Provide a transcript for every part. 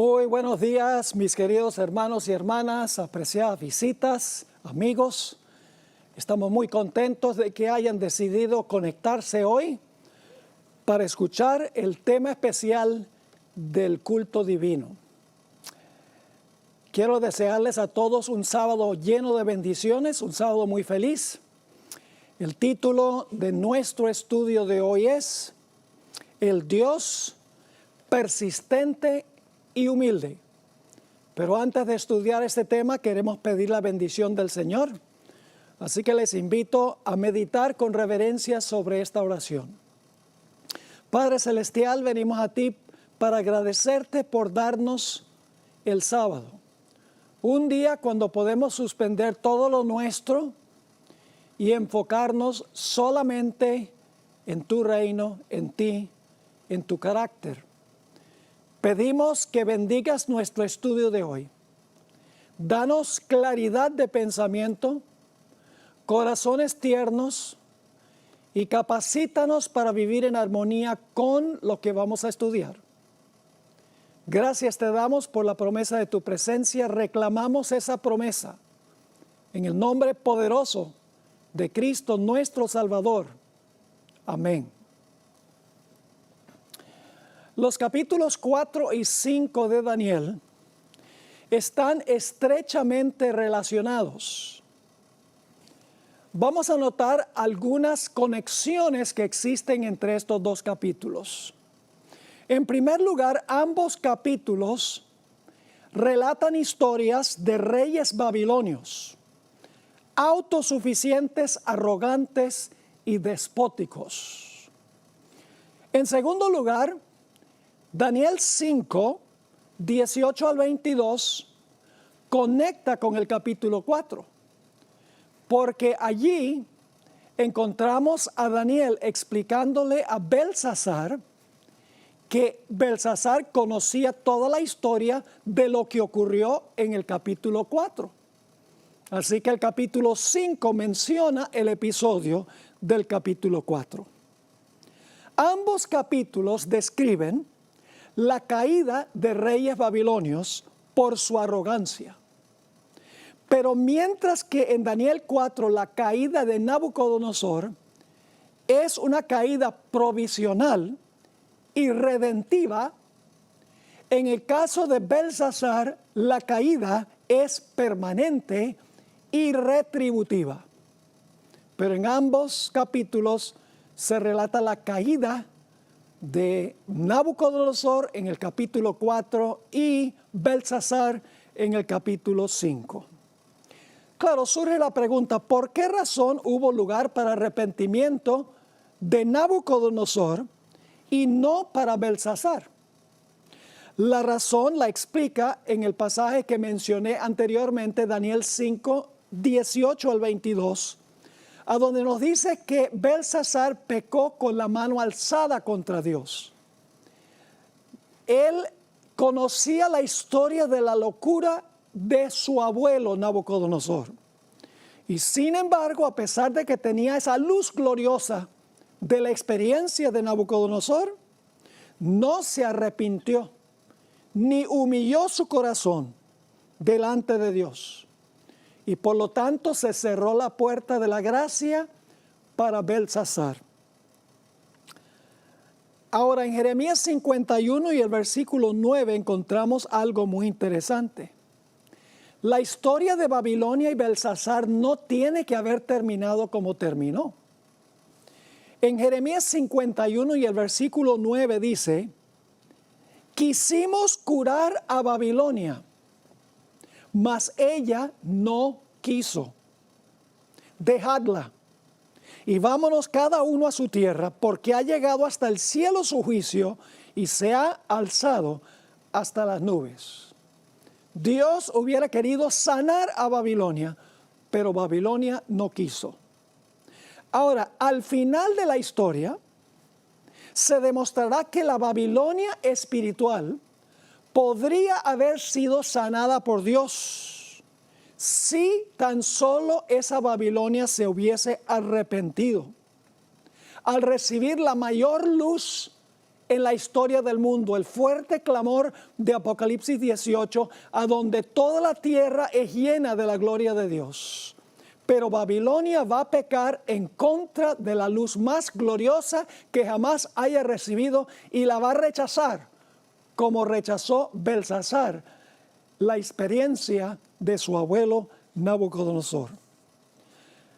Muy buenos días, mis queridos hermanos y hermanas, apreciadas visitas, amigos. Estamos muy contentos de que hayan decidido conectarse hoy para escuchar el tema especial del culto divino. Quiero desearles a todos un sábado lleno de bendiciones, un sábado muy feliz. El título de nuestro estudio de hoy es El Dios persistente y humilde. Pero antes de estudiar este tema, queremos pedir la bendición del Señor. Así que les invito a meditar con reverencia sobre esta oración. Padre Celestial, venimos a ti para agradecerte por darnos el sábado. Un día cuando podemos suspender todo lo nuestro y enfocarnos solamente en tu reino, en ti, en tu carácter. Pedimos que bendigas nuestro estudio de hoy. Danos claridad de pensamiento, corazones tiernos y capacítanos para vivir en armonía con lo que vamos a estudiar. Gracias te damos por la promesa de tu presencia. Reclamamos esa promesa en el nombre poderoso de Cristo nuestro Salvador. Amén. Los capítulos 4 y 5 de Daniel están estrechamente relacionados. Vamos a notar algunas conexiones que existen entre estos dos capítulos. En primer lugar, ambos capítulos relatan historias de reyes babilonios, autosuficientes, arrogantes y despóticos. En segundo lugar, Daniel 5, 18 al 22, conecta con el capítulo 4, porque allí encontramos a Daniel explicándole a Belsasar que Belsasar conocía toda la historia de lo que ocurrió en el capítulo 4. Así que el capítulo 5 menciona el episodio del capítulo 4. Ambos capítulos describen la caída de reyes babilonios por su arrogancia. Pero mientras que en Daniel 4 la caída de Nabucodonosor es una caída provisional y redentiva, en el caso de Belsasar la caída es permanente y retributiva. Pero en ambos capítulos se relata la caída de Nabucodonosor en el capítulo 4 y Belsasar en el capítulo 5. Claro, surge la pregunta, ¿por qué razón hubo lugar para arrepentimiento de Nabucodonosor y no para Belsasar? La razón la explica en el pasaje que mencioné anteriormente, Daniel 5, 18 al 22, a donde nos dice que Belsasar pecó con la mano alzada contra Dios. Él conocía la historia de la locura de su abuelo Nabucodonosor. Y sin embargo, a pesar de que tenía esa luz gloriosa de la experiencia de Nabucodonosor, no se arrepintió ni humilló su corazón delante de Dios. Y por lo tanto se cerró la puerta de la gracia para Belsasar. Ahora en Jeremías 51 y el versículo 9 encontramos algo muy interesante. La historia de Babilonia y Belsasar no tiene que haber terminado como terminó. En Jeremías 51 y el versículo 9 dice: quisimos curar a Babilonia, mas ella no quiso. Dejadla y vámonos cada uno a su tierra, porque ha llegado hasta el cielo su juicio y se ha alzado hasta las nubes. Dios hubiera querido sanar a Babilonia, pero Babilonia no quiso. Ahora, al final de la historia, se demostrará que la Babilonia espiritual podría haber sido sanada por Dios si tan solo esa Babilonia se hubiese arrepentido al recibir la mayor luz en la historia del mundo, el fuerte clamor de Apocalipsis 18, a donde toda la tierra es llena de la gloria de Dios. Pero Babilonia va a pecar en contra de la luz más gloriosa que jamás haya recibido y la va a rechazar, como rechazó Belsasar la experiencia de su abuelo Nabucodonosor.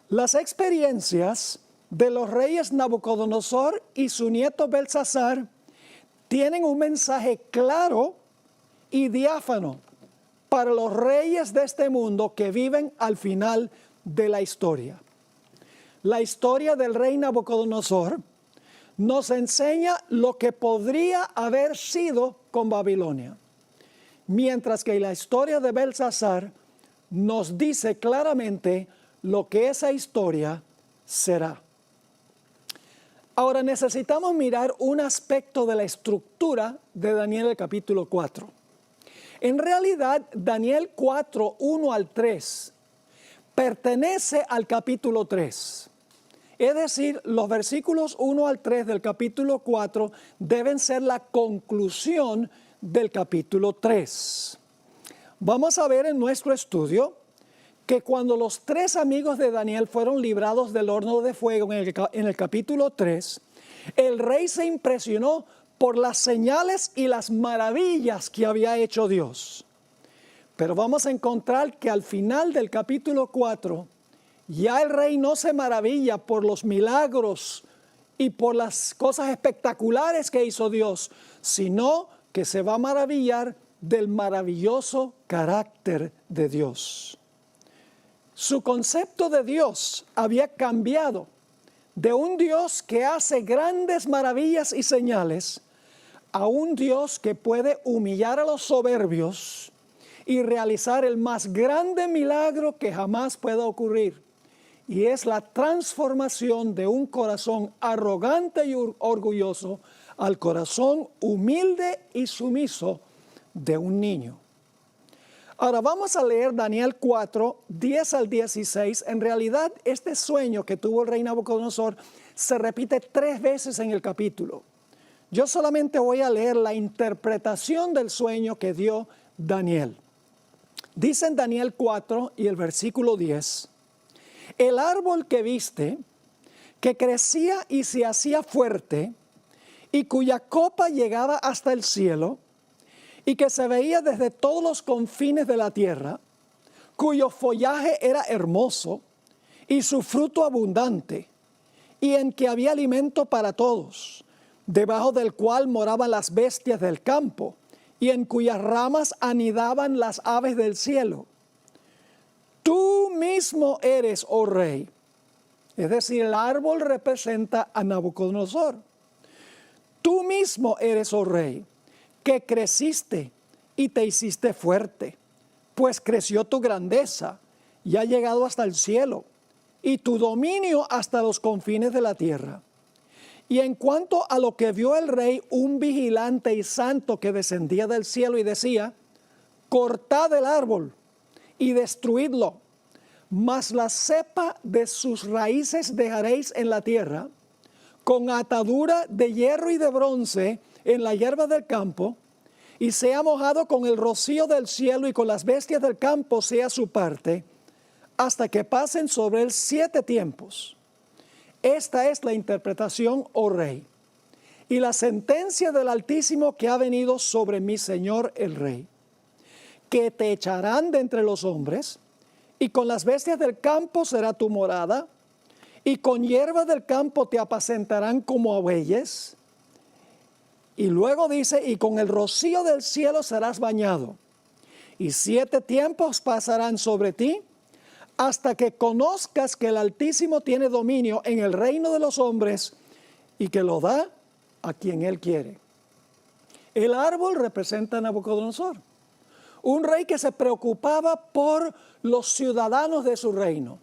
Las experiencias de los reyes Nabucodonosor y su nieto Belsasar tienen un mensaje claro y diáfano para los reyes de este mundo que viven al final de la historia. La historia del rey Nabucodonosor nos enseña lo que podría haber sido con Babilonia, mientras que la historia de Belsasar nos dice claramente lo que esa historia será. Ahora necesitamos mirar un aspecto de la estructura de Daniel el capítulo 4. En realidad, Daniel 4, 1 al 3, pertenece al capítulo 3. Es decir, los versículos 1 al 3 del capítulo 4 deben ser la conclusión del capítulo 3. Vamos a ver en nuestro estudio que cuando los 3 amigos de Daniel fueron librados del horno de fuego en el capítulo 3, el rey se impresionó por las señales y las maravillas que había hecho Dios. Pero vamos a encontrar que al final del capítulo 4, ya el rey no se maravilla por los milagros y por las cosas espectaculares que hizo Dios, sino que se va a maravillar del maravilloso carácter de Dios. Su concepto de Dios había cambiado de un Dios que hace grandes maravillas y señales a un Dios que puede humillar a los soberbios y realizar el más grande milagro que jamás pueda ocurrir. Y es la transformación de un corazón arrogante y orgulloso al corazón humilde y sumiso de un niño. Ahora vamos a leer Daniel 4, 10 al 16. En realidad, este sueño que tuvo el rey Nabucodonosor se repite 3 veces en el capítulo. Yo solamente voy a leer la interpretación del sueño que dio Daniel. Dice en Daniel 4 y el versículo 10, el árbol que viste, que crecía y se hacía fuerte, y cuya copa llegaba hasta el cielo, y que se veía desde todos los confines de la tierra, cuyo follaje era hermoso, y su fruto abundante, y en que había alimento para todos, debajo del cual moraban las bestias del campo, y en cuyas ramas anidaban las aves del cielo. Tú mismo eres, oh rey. Es decir, el árbol representa a Nabucodonosor. Tú mismo eres, oh rey, que creciste y te hiciste fuerte, pues creció tu grandeza y ha llegado hasta el cielo, y tu dominio hasta los confines de la tierra. Y en cuanto a lo que vio el rey, un vigilante y santo que descendía del cielo y decía, cortad el árbol y destruidlo, mas la cepa de sus raíces dejaréis en la tierra, con atadura de hierro y de bronce en la hierba del campo, y sea mojado con el rocío del cielo y con las bestias del campo sea su parte, hasta que pasen sobre él 7 tiempos. Esta es la interpretación, oh rey, y la sentencia del Altísimo que ha venido sobre mi señor el rey, que te echarán de entre los hombres, y con las bestias del campo será tu morada, y con hierba del campo te apacentarán como a bueyes. Y luego dice, y con el rocío del cielo serás bañado, y 7 tiempos pasarán sobre ti, hasta que conozcas que el Altísimo tiene dominio en el reino de los hombres y que lo da a quien Él quiere. El árbol representa a Nabucodonosor, un rey que se preocupaba por los ciudadanos de su reino,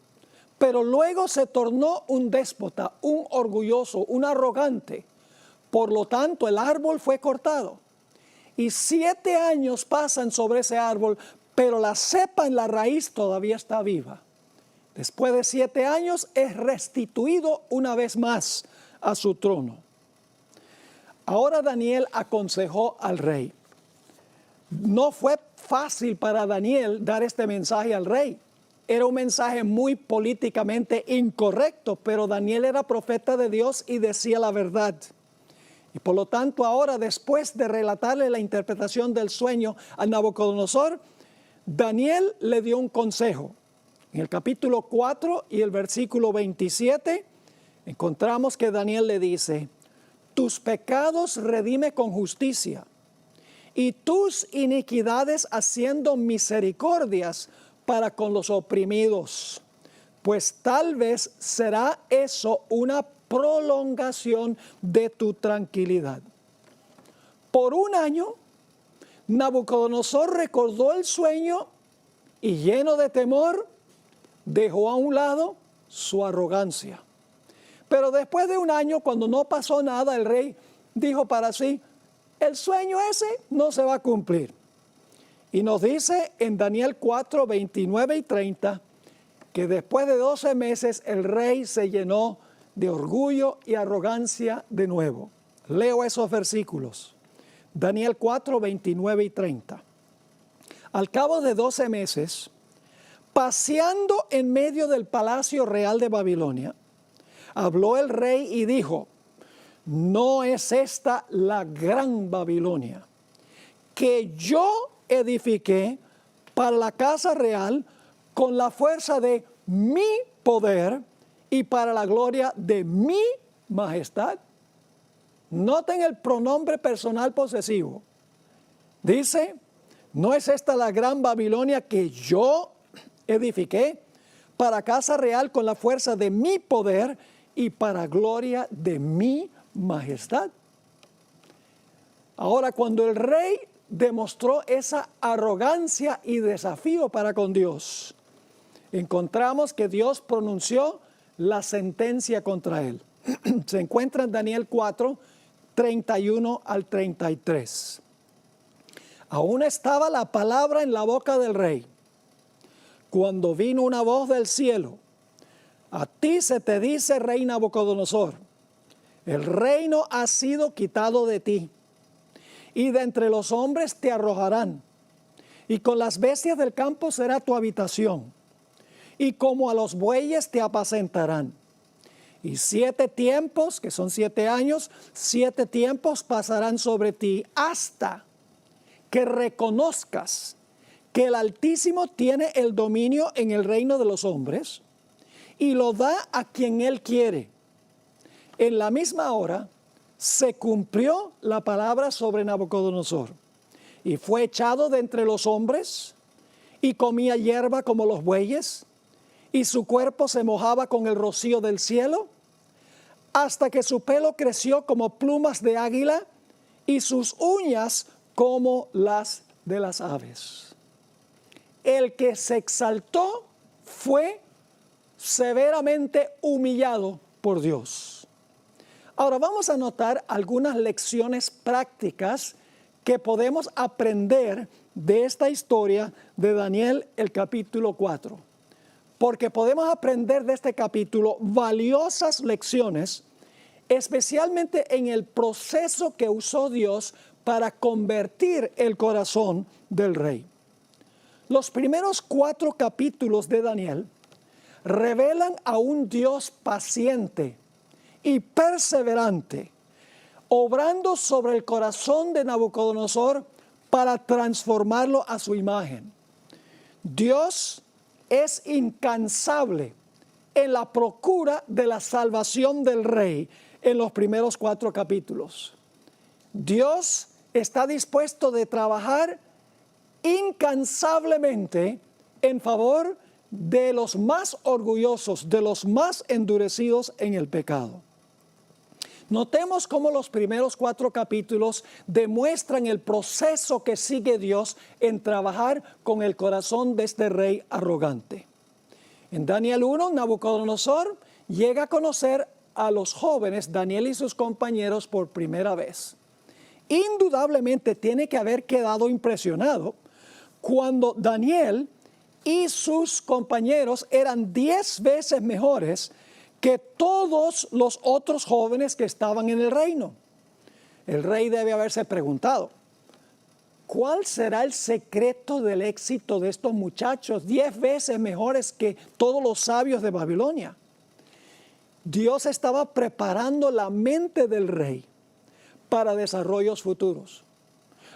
pero luego se tornó un déspota, un orgulloso, un arrogante. Por lo tanto, el árbol fue cortado y 7 años pasan sobre ese árbol, pero la cepa en la raíz todavía está viva. Después de 7 años es restituido una vez más a su trono. Ahora Daniel aconsejó al rey. No fue fácil para Daniel dar este mensaje al rey. Era un mensaje muy políticamente incorrecto, pero Daniel era profeta de Dios y decía la verdad. Y por lo tanto ahora, después de relatarle la interpretación del sueño a Nabucodonosor, Daniel le dio un consejo. En el capítulo 4 y el versículo 27, encontramos que Daniel le dice: tus pecados redime con justicia, y tus iniquidades haciendo misericordias para con los oprimidos, pues tal vez será eso una prolongación de tu tranquilidad. Por un año, Nabucodonosor recordó el sueño y, lleno de temor, dejó a un lado su arrogancia. Pero después de un año, cuando no pasó nada, el rey dijo para sí: el sueño ese no se va a cumplir. Y nos dice en Daniel 4, 29 y 30, que después de 12 meses el rey se llenó de orgullo y arrogancia de nuevo. Leo esos versículos. Daniel 4, 29 y 30. Al cabo de 12 meses, paseando en medio del palacio real de Babilonia, habló el rey y dijo: ¿no es esta la gran Babilonia que yo edifiqué para la casa real con la fuerza de mi poder y para la gloria de mi majestad? Noten el pronombre personal posesivo. Dice: ¿no es esta la gran Babilonia que yo edifiqué para casa real con la fuerza de mi poder y para gloria de mi majestad? Ahora, cuando el rey demostró esa arrogancia y desafío para con Dios, encontramos que Dios pronunció la sentencia contra él. Se encuentra en Daniel 4, 31 al 33. Aún estaba la palabra en la boca del rey, cuando vino una voz del cielo: a ti se te dice, rey Nabucodonosor, el reino ha sido quitado de ti, y de entre los hombres te arrojarán, y con las bestias del campo será tu habitación, y como a los bueyes te apacentarán. Y 7 tiempos, que son 7 años, 7 tiempos pasarán sobre ti, hasta que reconozcas que el Altísimo tiene el dominio en el reino de los hombres, y lo da a quien Él quiere. En la misma hora se cumplió la palabra sobre Nabucodonosor, y fue echado de entre los hombres, y comía hierba como los bueyes, y su cuerpo se mojaba con el rocío del cielo, hasta que su pelo creció como plumas de águila, y sus uñas como las de las aves. El que se exaltó fue severamente humillado por Dios. Ahora vamos a notar algunas lecciones prácticas que podemos aprender de esta historia de Daniel, el capítulo 4. Porque podemos aprender de este capítulo valiosas lecciones, especialmente en el proceso que usó Dios para convertir el corazón del rey. Los primeros 4 capítulos de Daniel revelan a un Dios paciente y perseverante, obrando sobre el corazón de Nabucodonosor para transformarlo a su imagen. Dios es incansable en la procura de la salvación del rey en los primeros 4 capítulos. Dios está dispuesto de trabajar incansablemente en favor de los más orgullosos, de los más endurecidos en el pecado. Notemos cómo los primeros 4 capítulos demuestran el proceso que sigue Dios en trabajar con el corazón de este rey arrogante. En Daniel 1, Nabucodonosor llega a conocer a los jóvenes Daniel y sus compañeros por primera vez. Indudablemente tiene que haber quedado impresionado cuando Daniel y sus compañeros eran 10 veces mejores que todos los otros jóvenes que estaban en el reino. El rey debe haberse preguntado, ¿cuál será el secreto del éxito de estos muchachos 10 veces mejores que todos los sabios de Babilonia? Dios estaba preparando la mente del rey para desarrollos futuros.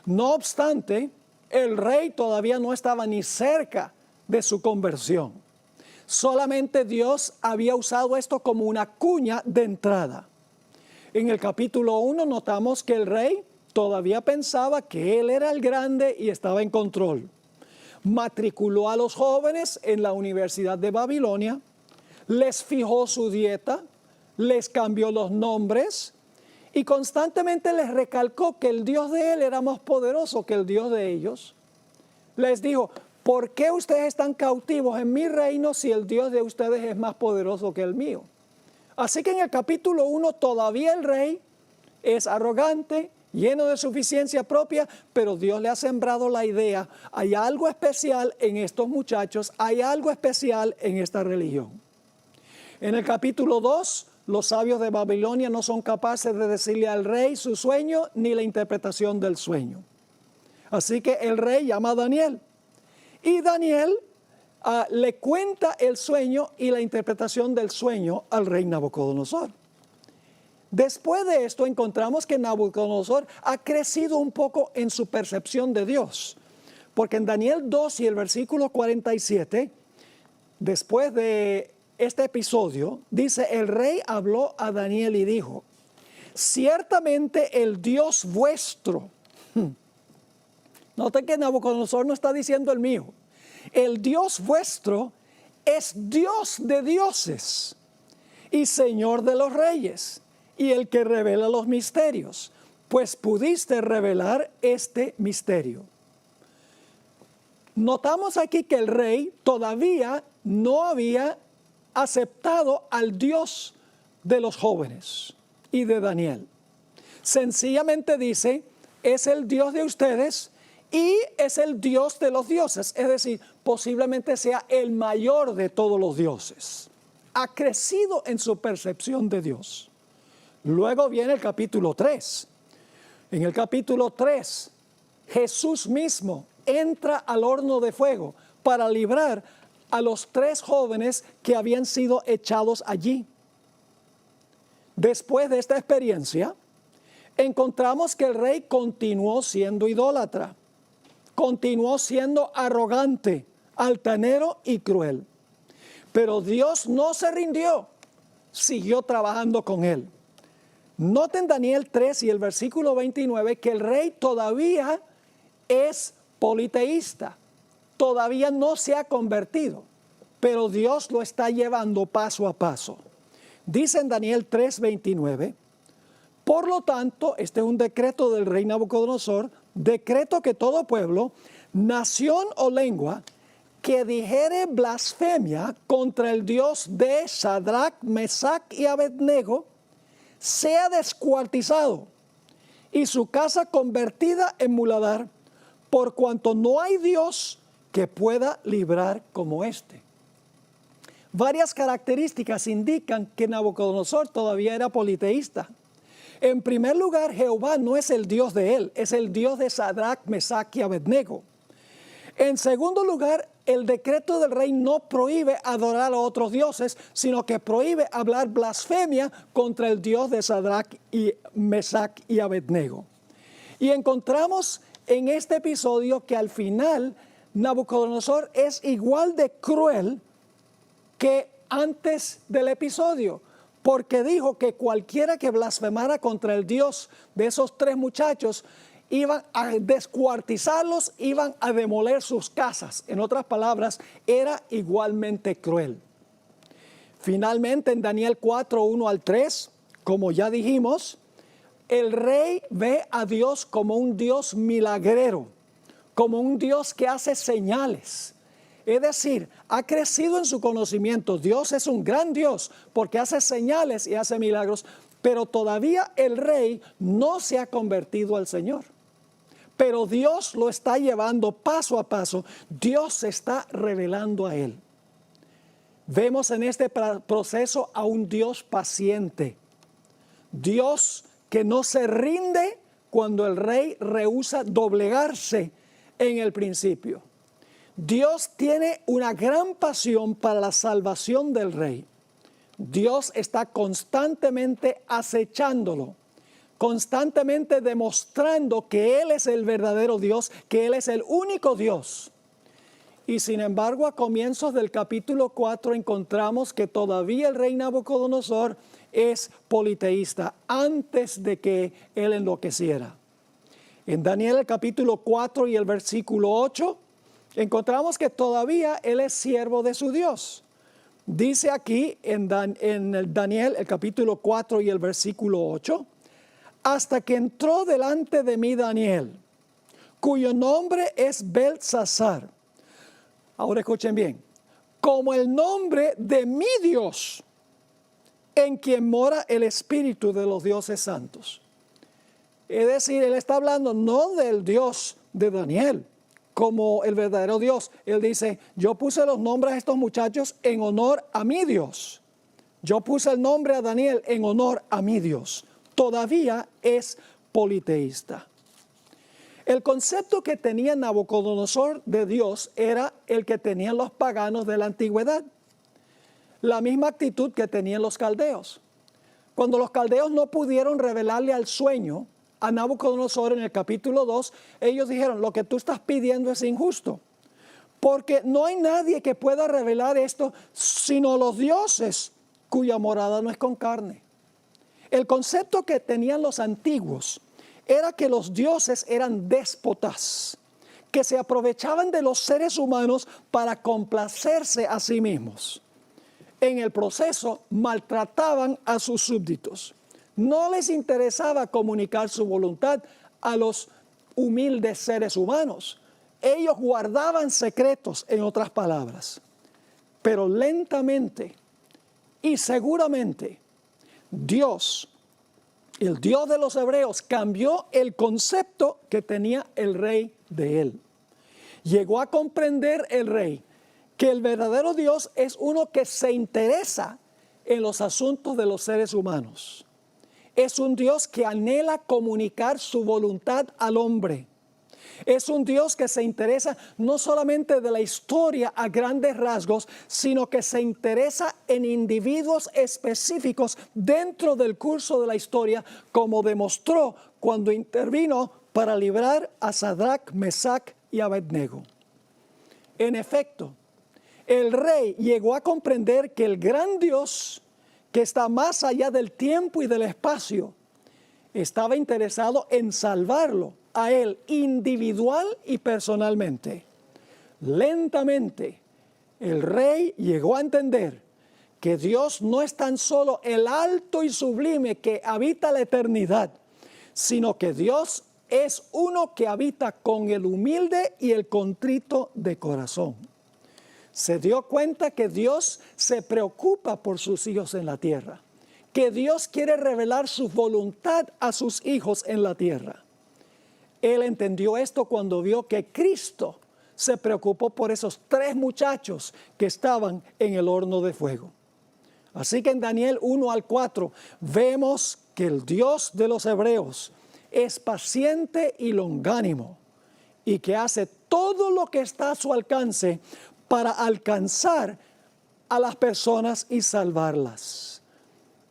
No obstante, el rey todavía no estaba ni cerca de su conversión. Solamente Dios había usado esto como una cuña de entrada. En el capítulo 1 notamos que el rey todavía pensaba que él era el grande y estaba en control. Matriculó a los jóvenes en la Universidad de Babilonia, les fijó su dieta, les cambió los nombres y constantemente les recalcó que el Dios de él era más poderoso que el Dios de ellos. Les dijo, ¿por qué ustedes están cautivos en mi reino si el Dios de ustedes es más poderoso que el mío? Así que en el capítulo 1 todavía el rey es arrogante, lleno de suficiencia propia, pero Dios le ha sembrado la idea, hay algo especial en estos muchachos, hay algo especial en esta religión. En el capítulo 2, los sabios de Babilonia no son capaces de decirle al rey su sueño ni la interpretación del sueño. Así que el rey llama a Daniel y Daniel le cuenta el sueño y la interpretación del sueño al rey Nabucodonosor. Después de esto encontramos que Nabucodonosor ha crecido un poco en su percepción de Dios, porque en Daniel 2 y el versículo 47, después de este episodio, dice, el rey habló a Daniel y dijo, ciertamente el Dios vuestro, noten que Nabucodonosor no está diciendo el mío, el Dios vuestro es Dios de dioses y Señor de los reyes y el que revela los misterios, pues pudiste revelar este misterio. Notamos aquí que el rey todavía no había aceptado al Dios de los jóvenes y de Daniel. Sencillamente dice, es el Dios de ustedes y es el Dios de los dioses, es decir, posiblemente sea el mayor de todos los dioses. Ha crecido en su percepción de Dios. Luego viene el capítulo 3. En el capítulo 3, Jesús mismo entra al horno de fuego para librar a los 3 jóvenes que habían sido echados allí. Después de esta experiencia, encontramos que el rey continuó siendo idólatra, continuó siendo arrogante, altanero y cruel. Pero Dios no se rindió, siguió trabajando con él. Noten Daniel 3 y el versículo 29 que el rey todavía es politeísta, todavía no se ha convertido, pero Dios lo está llevando paso a paso. Dice en Daniel 3:29, por lo tanto, este es un decreto del rey Nabucodonosor, decreto que todo pueblo, nación o lengua, que dijere blasfemia contra el Dios de Sadrach, Mesach y Abednego, sea descuartizado y su casa convertida en muladar, por cuanto no hay Dios que pueda librar como este. Varias características indican que Nabucodonosor todavía era politeísta. En primer lugar, Jehová no es el Dios de él, es el Dios de Sadrach, Mesach y Abednego. En segundo lugar, el decreto del rey no prohíbe adorar a otros dioses, sino que prohíbe hablar blasfemia contra el Dios de Sadrach, y Mesach y Abednego. Y encontramos en este episodio que al final Nabucodonosor es igual de cruel que antes del episodio, porque dijo que cualquiera que blasfemara contra el Dios de esos 3 muchachos iban a descuartizarlos, iban a demoler sus casas. En otras palabras, era igualmente cruel. Finalmente, en Daniel 4:1 al 3, como ya dijimos, el rey ve a Dios como un Dios milagrero, como un Dios que hace señales. Es decir, ha crecido en su conocimiento. Dios es un gran Dios porque hace señales y hace milagros, pero todavía el rey no se ha convertido al Señor. Pero Dios lo está llevando paso a paso. Dios se está revelando a él. Vemos en este proceso a un Dios paciente. Dios que no se rinde cuando el rey rehúsa doblegarse en el principio. Dios tiene una gran pasión para la salvación del rey. Dios está constantemente acechándolo, constantemente demostrando que Él es el verdadero Dios, que Él es el único Dios. Y sin embargo, a comienzos del capítulo 4 encontramos que todavía el rey Nabucodonosor es politeísta antes de que él enloqueciera. En Daniel el capítulo 4 y el versículo 8 encontramos que todavía él es siervo de su Dios. Dice aquí en Daniel el capítulo 4 y el versículo 8, hasta que entró delante de mí Daniel, cuyo nombre es Beltsasar. Ahora escuchen bien, como el nombre de mi Dios, en quien mora el espíritu de los dioses santos. Es decir, él está hablando no del Dios de Daniel, como el verdadero Dios. Él dice, yo puse los nombres a estos muchachos en honor a mi Dios. Yo puse el nombre a Daniel en honor a mi Dios. Todavía es politeísta. El concepto que tenía Nabucodonosor de Dios era el que tenían los paganos de la antigüedad. La misma actitud que tenían los caldeos. Cuando los caldeos no pudieron revelarle al sueño a Nabucodonosor en el capítulo 2, ellos dijeron, lo que tú estás pidiendo es injusto. Porque no hay nadie que pueda revelar esto sino los dioses cuya morada no es con carne. El concepto que tenían los antiguos era que los dioses eran déspotas, que se aprovechaban de los seres humanos para complacerse a sí mismos. En el proceso maltrataban a sus súbditos. No les interesaba comunicar su voluntad a los humildes seres humanos. Ellos guardaban secretos, en otras palabras. Pero lentamente y seguramente Dios, el Dios de los hebreos, cambió el concepto que tenía el rey de él. Llegó a comprender el rey que el verdadero Dios es uno que se interesa en los asuntos de los seres humanos. Es un Dios que anhela comunicar su voluntad al hombre. Es un Dios que se interesa no solamente de la historia a grandes rasgos, sino que se interesa en individuos específicos dentro del curso de la historia, como demostró cuando intervino para librar a Sadrach, Mesach y Abednego. En efecto, el rey llegó a comprender que el gran Dios, que está más allá del tiempo y del espacio, estaba interesado en salvarlo a él individual y personalmente. Lentamente, el rey llegó a entender que Dios no es tan solo el alto y sublime que habita la eternidad, sino que Dios es uno que habita con el humilde y el contrito de corazón. Se dio cuenta que Dios se preocupa por sus hijos en la tierra, que Dios quiere revelar su voluntad a sus hijos en la tierra. Él entendió esto cuando vio que Cristo se preocupó por esos 3 muchachos que estaban en el horno de fuego. Así que en Daniel 1 al 4 vemos que el Dios de los hebreos es paciente y longánimo y que hace todo lo que está a su alcance para alcanzar a las personas y salvarlas.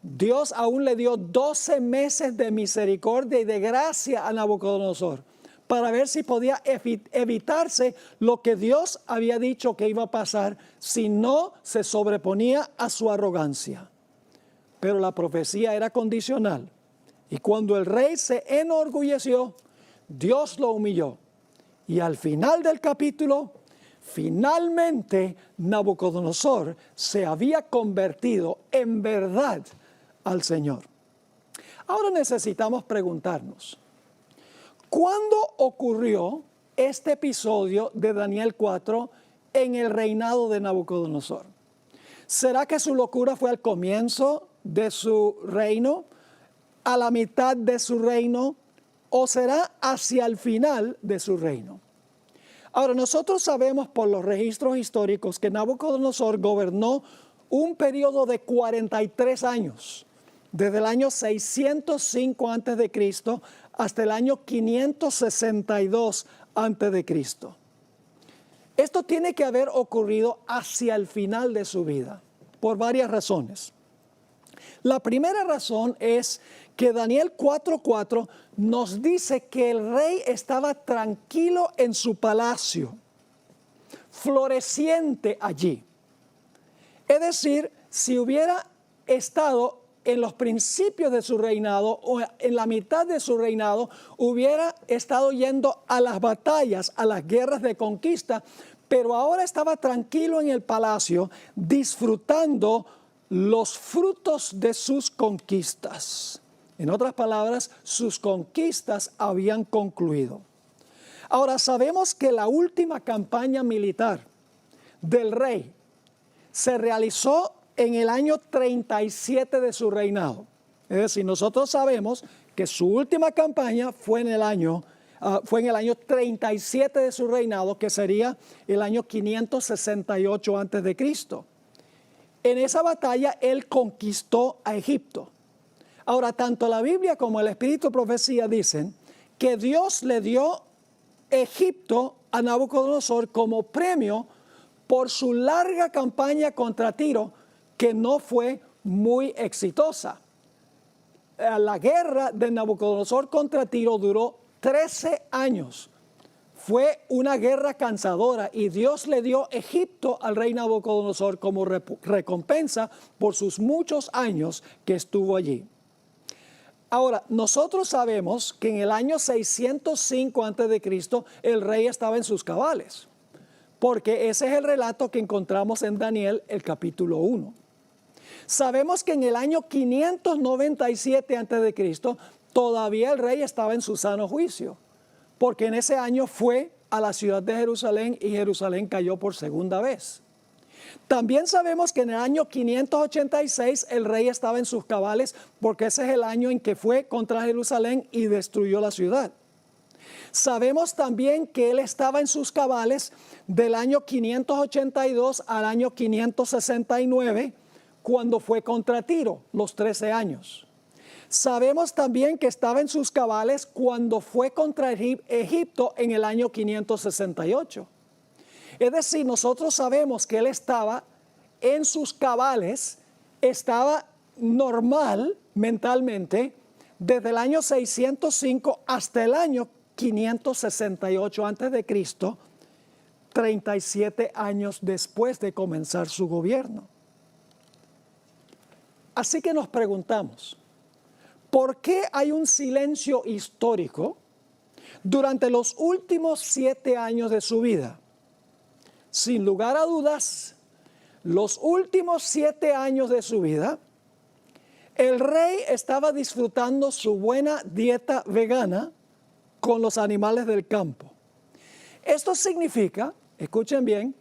Dios aún le dio 12 meses de misericordia y de gracia a Nabucodonosor para ver si podía evitarse lo que Dios había dicho que iba a pasar si no se sobreponía a su arrogancia. Pero la profecía era condicional y cuando el rey se enorgulleció, Dios lo humilló. Y al final del capítulo, finalmente Nabucodonosor se había convertido en verdad al Señor. Ahora necesitamos preguntarnos, ¿cuándo ocurrió este episodio de Daniel 4 en el reinado de Nabucodonosor? ¿Será que su locura fue al comienzo de su reino, a la mitad de su reino, o será hacia el final de su reino? Ahora, nosotros sabemos por los registros históricos que Nabucodonosor gobernó un periodo de 43 años. desde el año 605 antes de Cristo hasta el año 562 antes de Cristo. Esto tiene que haber ocurrido hacia el final de su vida, por varias razones. La primera razón es que Daniel 4:4 nos dice que el rey estaba tranquilo en su palacio, floreciente allí. Es decir, si hubiera estado en los principios de su reinado o en la mitad de su reinado, hubiera estado yendo a las batallas, a las guerras de conquista, pero ahora estaba tranquilo en el palacio, disfrutando los frutos de sus conquistas. En otras palabras, sus conquistas habían concluido. Ahora sabemos que la última campaña militar del rey se realizó en el año 37 de su reinado. Es decir, nosotros sabemos que su última campaña fue en el año 37 de su reinado, que sería el año 568 antes de Cristo. En esa batalla él conquistó a Egipto. Ahora, tanto la Biblia como el Espíritu de Profecía dicen que Dios le dio Egipto a Nabucodonosor como premio por su larga campaña contra Tiro, que no fue muy exitosa. La guerra de Nabucodonosor contra Tiro duró 13 años. Fue una guerra cansadora y Dios le dio Egipto al rey Nabucodonosor como recompensa por sus muchos años que estuvo allí. Ahora, nosotros sabemos que en el año 605 a.C. el rey estaba en sus cabales, porque ese es el relato que encontramos en Daniel, el capítulo 1. Sabemos que en el año 597 a.C. todavía el rey estaba en su sano juicio, porque en ese año fue a la ciudad de Jerusalén y Jerusalén cayó por segunda vez. También sabemos que en el año 586 el rey estaba en sus cabales, porque ese es el año en que fue contra Jerusalén y destruyó la ciudad. Sabemos también que él estaba en sus cabales del año 582 al año 569, cuando fue contra Tiro, los 13 años. Sabemos también que estaba en sus cabales cuando fue contra Egipto en el año 568. Es decir, nosotros sabemos que él estaba en sus cabales, estaba normal mentalmente desde el año 605 hasta el año 568 a.C., 37 años después de comenzar su gobierno. Así que nos preguntamos, ¿por qué hay un silencio histórico durante los últimos 7 años de su vida? Sin lugar a dudas, los últimos 7 años de su vida, el rey estaba disfrutando su buena dieta vegana con los animales del campo. Esto significa, escuchen bien,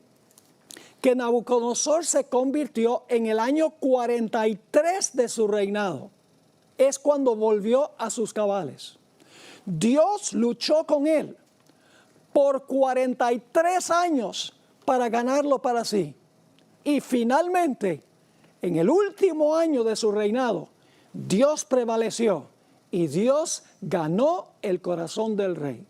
que Nabucodonosor se convirtió en el año 43 de su reinado. Es cuando volvió a sus cabales. Dios luchó con él por 43 años para ganarlo para sí. Y finalmente, en el último año de su reinado, Dios prevaleció y Dios ganó el corazón del rey.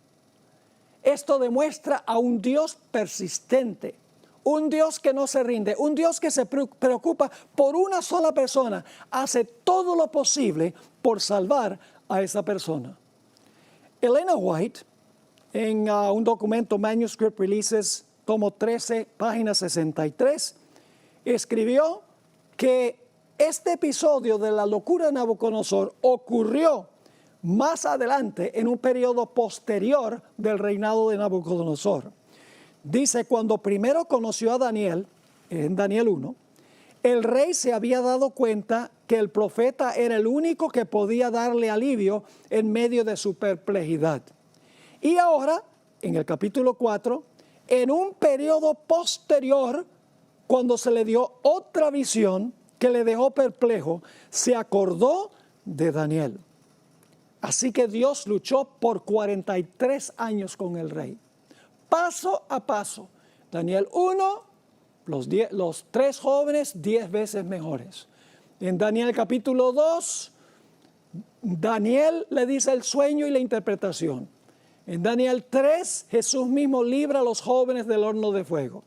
Esto demuestra a un Dios persistente, un Dios que no se rinde, un Dios que se preocupa por una sola persona, hace todo lo posible por salvar a esa persona. Elena White, en un documento Manuscript Releases, tomo 13, página 63, escribió que este episodio de la locura de Nabucodonosor ocurrió más adelante en un periodo posterior del reinado de Nabucodonosor. Dice, cuando primero conoció a Daniel, en Daniel 1, el rey se había dado cuenta que el profeta era el único que podía darle alivio en medio de su perplejidad. Y ahora, en el capítulo 4, en un periodo posterior, cuando se le dio otra visión que le dejó perplejo, se acordó de Daniel. Así que Dios luchó por 43 años con el rey, paso a paso. Daniel 1, los 3 jóvenes 10 veces mejores. En Daniel capítulo 2, Daniel le dice el sueño y la interpretación. En Daniel 3, Jesús mismo libra a los jóvenes del horno de fuego.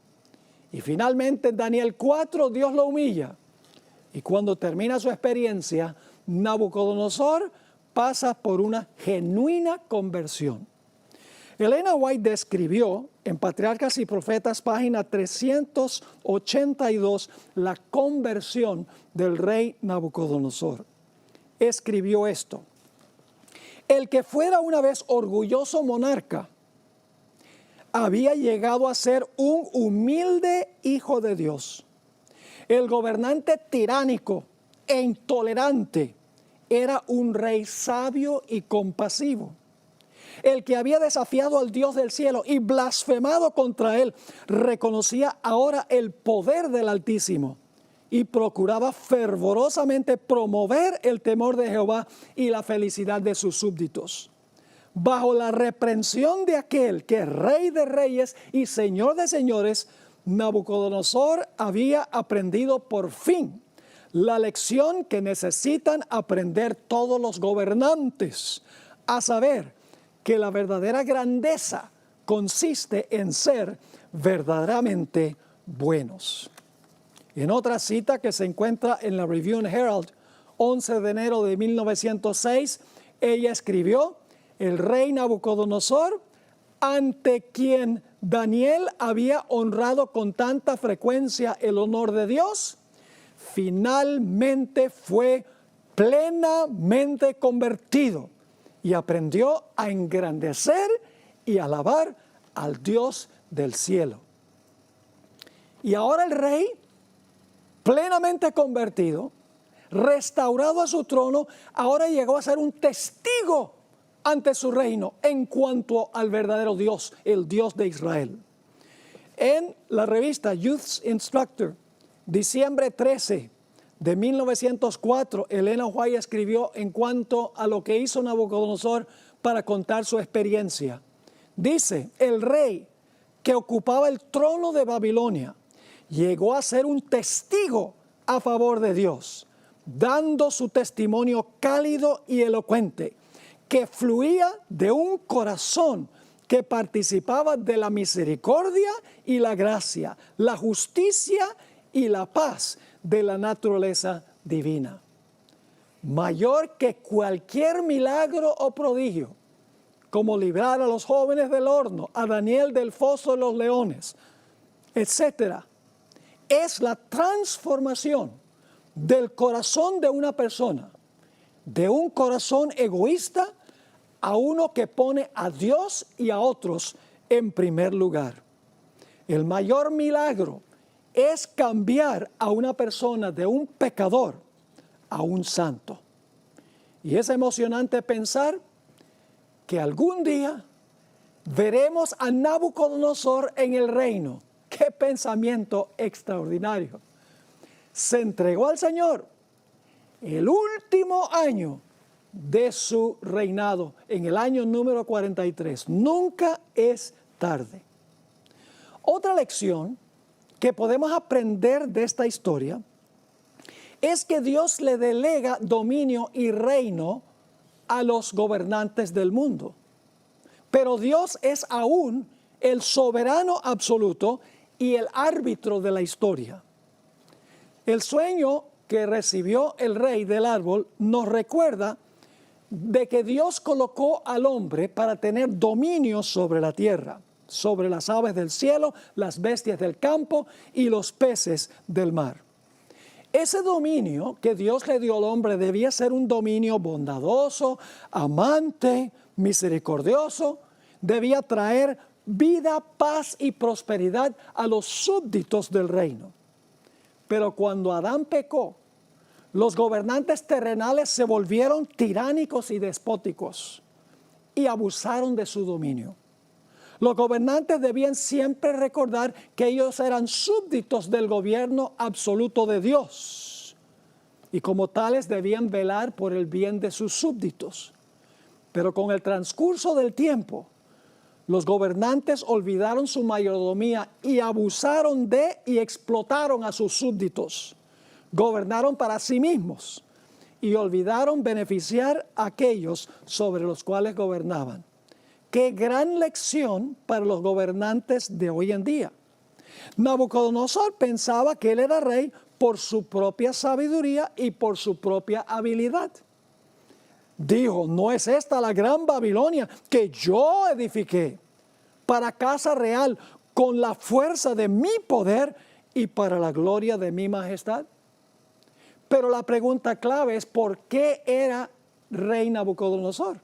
Y finalmente en Daniel 4, Dios lo humilla. Y cuando termina su experiencia, Nabucodonosor pasa por una genuina conversión. Elena White describió en Patriarcas y Profetas, página 382, la conversión del rey Nabucodonosor. Escribió esto: el que fuera una vez orgulloso monarca había llegado a ser un humilde hijo de Dios. El gobernante tiránico e intolerante era un rey sabio y compasivo. El que había desafiado al Dios del cielo y blasfemado contra él, reconocía ahora el poder del Altísimo y procuraba fervorosamente promover el temor de Jehová y la felicidad de sus súbditos. Bajo la reprensión de aquel que es Rey de reyes y Señor de señores, Nabucodonosor había aprendido por fin la lección que necesitan aprender todos los gobernantes, a saber, que la verdadera grandeza consiste en ser verdaderamente buenos. En otra cita que se encuentra en la Review and Herald, 11 de enero de 1906, ella escribió: el rey Nabucodonosor, ante quien Daniel había honrado con tanta frecuencia el honor de Dios, finalmente fue plenamente convertido y aprendió a engrandecer y alabar al Dios del cielo. Y ahora el rey, plenamente convertido, restaurado a su trono, ahora llegó a ser un testigo ante su reino en cuanto al verdadero Dios, el Dios de Israel. En la revista Youth's Instructor, diciembre 13 de 1904, Elena White escribió en cuanto a lo que hizo Nabucodonosor para contar su experiencia. Dice: el rey que ocupaba el trono de Babilonia llegó a ser un testigo a favor de Dios, dando su testimonio cálido y elocuente, que fluía de un corazón que participaba de la misericordia y la gracia, la justicia y la paz de la naturaleza divina. Mayor que cualquier milagro o prodigio, como librar a los jóvenes del horno, a Daniel del foso de los leones, etcétera, es la transformación del corazón de una persona, de un corazón egoísta a uno que pone a Dios y a otros en primer lugar. El mayor milagro es cambiar a una persona de un pecador a un santo. Y es emocionante pensar que algún día veremos a Nabucodonosor en el reino. ¡Qué pensamiento extraordinario! Se entregó al Señor el último año de su reinado, en el año número 43. Nunca es tarde. Otra lección que podemos aprender de esta historia es que Dios le delega dominio y reino a los gobernantes del mundo. Pero Dios es aún el soberano absoluto y el árbitro de la historia. El sueño que recibió el rey del árbol nos recuerda de que Dios colocó al hombre para tener dominio sobre la tierra, sobre las aves del cielo, las bestias del campo y los peces del mar. Ese dominio que Dios le dio al hombre debía ser un dominio bondadoso, amante, misericordioso. Debía traer vida, paz y prosperidad a los súbditos del reino. Pero cuando Adán pecó, los gobernantes terrenales se volvieron tiránicos y despóticos y abusaron de su dominio. Los gobernantes debían siempre recordar que ellos eran súbditos del gobierno absoluto de Dios y como tales debían velar por el bien de sus súbditos. Pero con el transcurso del tiempo, los gobernantes olvidaron su mayordomía y abusaron de y explotaron a sus súbditos, gobernaron para sí mismos y olvidaron beneficiar a aquellos sobre los cuales gobernaban. Qué gran lección para los gobernantes de hoy en día. Nabucodonosor pensaba que él era rey por su propia sabiduría y por su propia habilidad. Dijo, ¿no es esta la gran Babilonia que yo edifiqué para casa real con la fuerza de mi poder y para la gloria de mi majestad? Pero la pregunta clave es, ¿por qué era rey Nabucodonosor?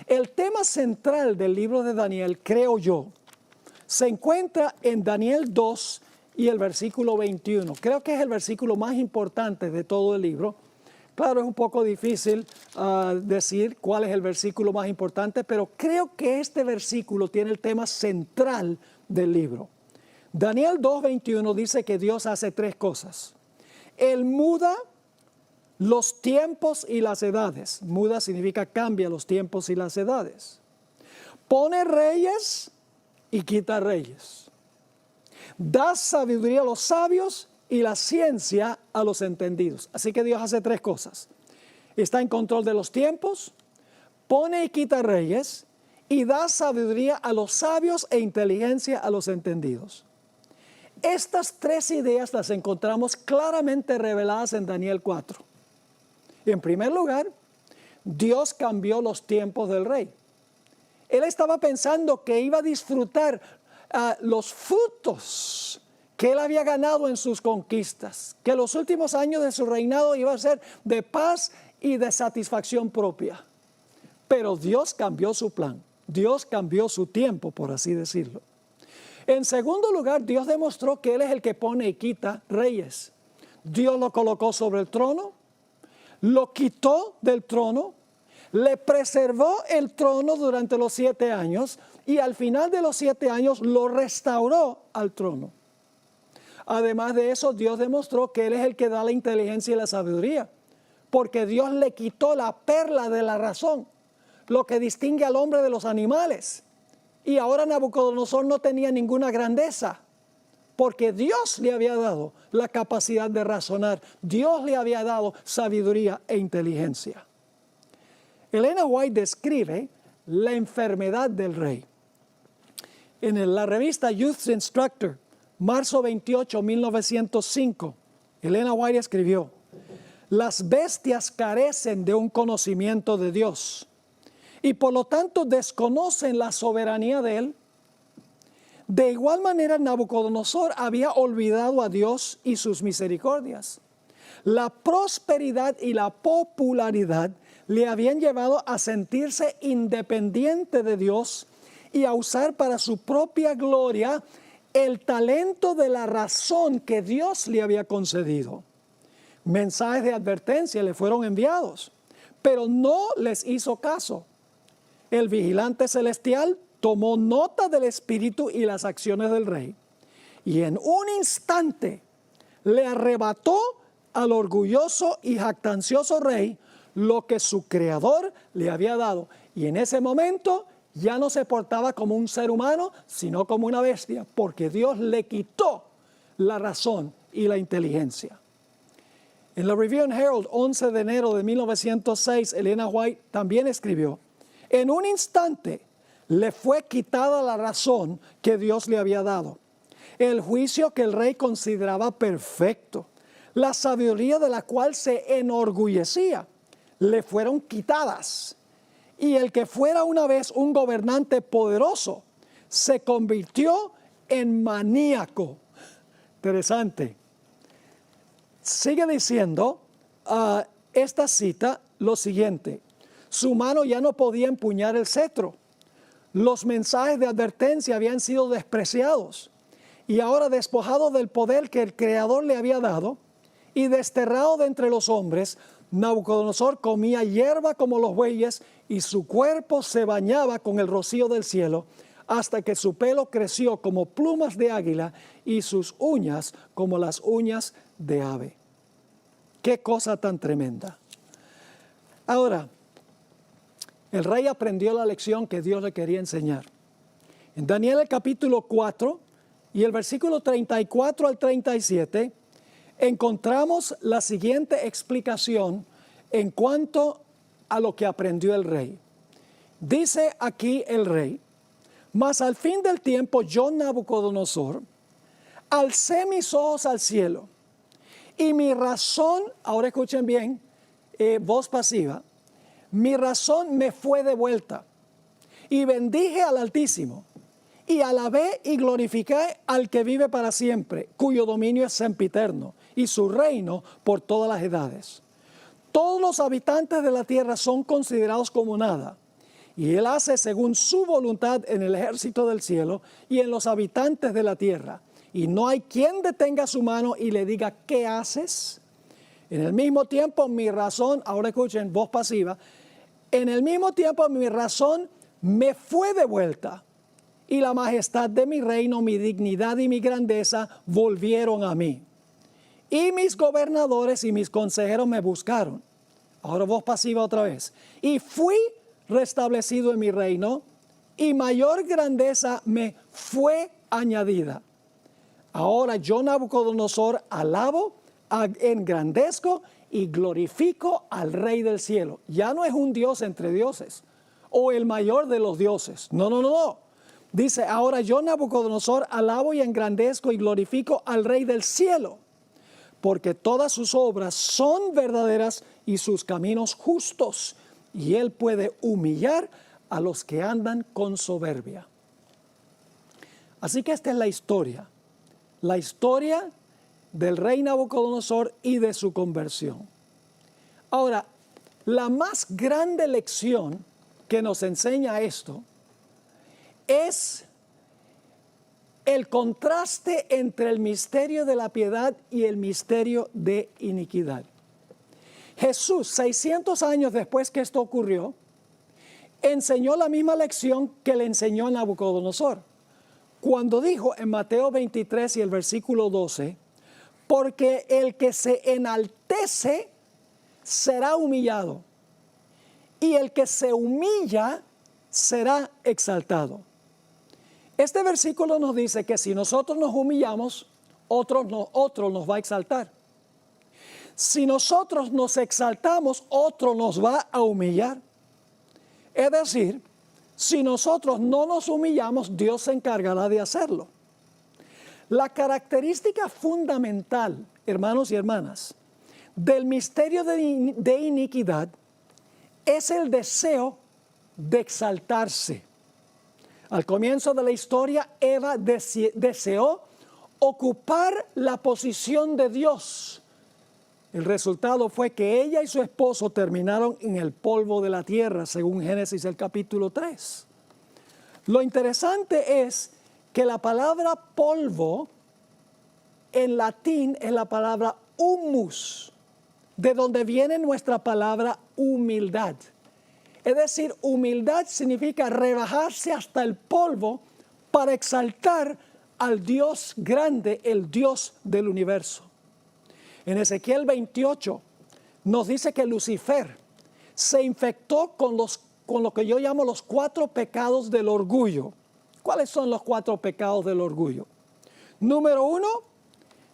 El tema central del libro de Daniel, creo yo, se encuentra en Daniel 2 y el versículo 21. Creo que es el versículo más importante de todo el libro. Claro, es un poco difícil decir cuál es el versículo más importante, pero creo que este versículo tiene el tema central del libro. Daniel 2:21 dice que Dios hace tres cosas. Él muda los tiempos y las edades. Muda significa cambia los tiempos y las edades. Pone reyes y quita reyes. Da sabiduría a los sabios y la ciencia a los entendidos. Así que Dios hace tres cosas. Está en control de los tiempos, pone y quita reyes y da sabiduría a los sabios e inteligencia a los entendidos. Estas tres ideas las encontramos claramente reveladas en Daniel 4. En primer lugar, Dios cambió los tiempos del rey. Él estaba pensando que iba a disfrutar los frutos que él había ganado en sus conquistas, que los últimos años de su reinado iba a ser de paz y de satisfacción propia. Pero Dios cambió su plan, Dios cambió su tiempo, por así decirlo. En segundo lugar, Dios demostró que Él es el que pone y quita reyes. Dios lo colocó sobre el trono, lo quitó del trono, le preservó el trono durante los 7 años y al final de los 7 años lo restauró al trono. Además de eso, Dios demostró que Él es el que da la inteligencia y la sabiduría, porque Dios le quitó la perla de la razón, lo que distingue al hombre de los animales. Y ahora Nabucodonosor no tenía ninguna grandeza, porque Dios le había dado la capacidad de razonar, Dios le había dado sabiduría e inteligencia. Elena White describe la enfermedad del rey. En la revista Youth Instructor, marzo 28, 1905, Elena White escribió: las bestias carecen de un conocimiento de Dios y por lo tanto desconocen la soberanía de Él. De igual manera, Nabucodonosor había olvidado a Dios y sus misericordias. La prosperidad y la popularidad le habían llevado a sentirse independiente de Dios y a usar para su propia gloria el talento de la razón que Dios le había concedido. Mensajes de advertencia le fueron enviados, pero no les hizo caso. El vigilante celestial tomó nota del espíritu y las acciones del rey, y en un instante le arrebató al orgulloso y jactancioso rey lo que su creador le había dado. Y en ese momento ya no se portaba como un ser humano, sino como una bestia, porque Dios le quitó la razón y la inteligencia. En la Review and Herald, 11 de enero de 1906, Elena White también escribió: en un instante le fue quitada la razón que Dios le había dado, el juicio que el rey consideraba perfecto, la sabiduría de la cual se enorgullecía, le fueron quitadas. Y el que fuera una vez un gobernante poderoso se convirtió en maníaco. Interesante. Sigue diciendo esta cita lo siguiente: su mano ya no podía empuñar el cetro. Los mensajes de advertencia habían sido despreciados y ahora, despojado del poder que el Creador le había dado y desterrado de entre los hombres, Nabucodonosor comía hierba como los bueyes y su cuerpo se bañaba con el rocío del cielo, hasta que su pelo creció como plumas de águila y sus uñas como las uñas de ave. ¡Qué cosa tan tremenda! Ahora, el rey aprendió la lección que Dios le quería enseñar. En Daniel el capítulo 4 y el versículo 34 al 37, encontramos la siguiente explicación en cuanto a lo que aprendió el rey. Dice aquí el rey: mas al fin del tiempo yo, Nabucodonosor, alcé mis ojos al cielo y mi razón, ahora escuchen bien, voz pasiva, mi razón me fue devuelta y bendije al Altísimo y alabé y glorifiqué al que vive para siempre, cuyo dominio es sempiterno y su reino por todas las edades. Todos los habitantes de la tierra son considerados como nada, y Él hace según su voluntad en el ejército del cielo y en los habitantes de la tierra. Y no hay quien detenga su mano y le diga: ¿qué haces? En el mismo tiempo mi razón, ahora escuchen, voz pasiva, en el mismo tiempo mi razón me fue devuelta, y la majestad de mi reino, mi dignidad y mi grandeza volvieron a mí. Y mis gobernadores y mis consejeros me buscaron. Ahora voz pasiva otra vez. Y fui restablecido en mi reino, y mayor grandeza me fue añadida. Ahora yo, Nabucodonosor, alabo, engrandezco y glorifico al Rey del cielo. Ya no es un Dios entre dioses o el mayor de los dioses. No, no, no, no. Dice: ahora yo, Nabucodonosor, alabo y engrandezco y glorifico al Rey del cielo, porque todas sus obras son verdaderas y sus caminos justos, y Él puede humillar a los que andan con soberbia. Así que esta es la historia del rey Nabucodonosor y de su conversión. Ahora, la más grande lección que nos enseña esto es el contraste entre el misterio de la piedad y el misterio de iniquidad. Jesús, 600 años después que esto ocurrió, enseñó la misma lección que le enseñó a Nabucodonosor, cuando dijo en Mateo 23 y el versículo 12: porque el que se enaltece será humillado, y el que se humilla será exaltado. Este versículo nos dice que si nosotros nos humillamos, otro nos va a exaltar. Si nosotros nos exaltamos, otro nos va a humillar. Es decir, si nosotros no nos humillamos, Dios se encargará de hacerlo. La característica fundamental, hermanos y hermanas, del misterio de iniquidad es el deseo de exaltarse. Al comienzo de la historia, Eva deseó ocupar la posición de Dios. El resultado fue que ella y su esposo terminaron en el polvo de la tierra, según Génesis el capítulo 3. Lo interesante es que la palabra polvo en latín es la palabra humus, de donde viene nuestra palabra humildad. Es decir, humildad significa rebajarse hasta el polvo para exaltar al Dios grande, el Dios del universo. En Ezequiel 28 nos dice que Lucifer se infectó con lo que yo llamo los 4 pecados del orgullo. ¿Cuáles son los 4 pecados del orgullo? Número 1,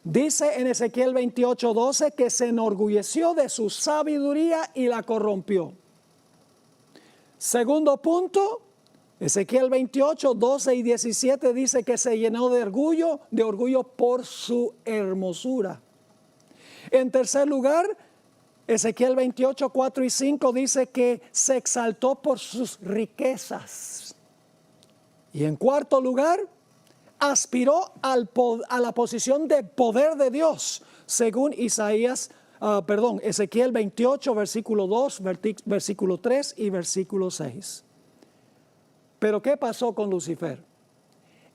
dice en Ezequiel 28:12 que se enorgulleció de su sabiduría y la corrompió. Segundo punto, Ezequiel 28:12 y 17 dice que se llenó de orgullo por su hermosura. En tercer lugar, Ezequiel 28:4 y 5 dice que se exaltó por sus riquezas. Y en cuarto lugar, aspiró a la posición de poder de Dios, según Ezequiel 28, versículo 2, versículo 3 y versículo 6. Pero ¿qué pasó con Lucifer?